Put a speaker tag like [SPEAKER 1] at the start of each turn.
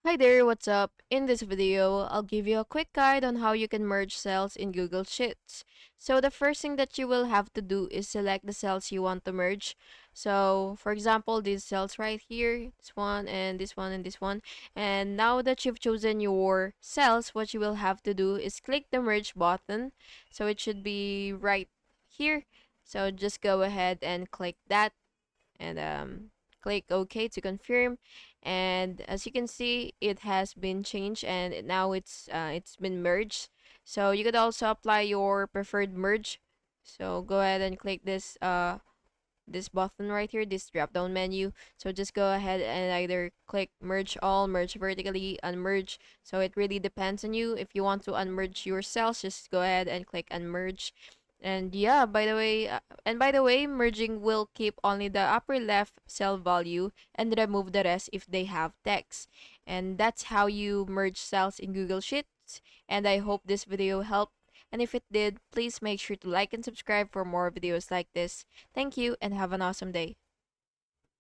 [SPEAKER 1] Hi there, what's up? In this video, I'll give you a quick guide on how you can merge cells in Google Sheets. So the first thing that you will have to do is select the cells you want to merge. So for example, these cells right here, this one and this one and this one. And now that you've chosen your cells, what you will have to do is click the merge button. So it should be right here. So just go ahead and click that and click OK to confirm. And as you can see, it has been changed and now it's been merged. So you could also apply your preferred merge. So go ahead and click this button right here, this drop down menu. So just go ahead and either click merge all, merge vertically, unmerge. So it really depends on you. If you want to unmerge your cells, just go ahead and click unmerge. And yeah, by the way, merging will keep only the upper left cell value and remove the rest if they have text. And that's how you merge cells in Google Sheets. And I hope this video helped. And if it did, please make sure to like and subscribe for more videos like this. Thank you and have an awesome day.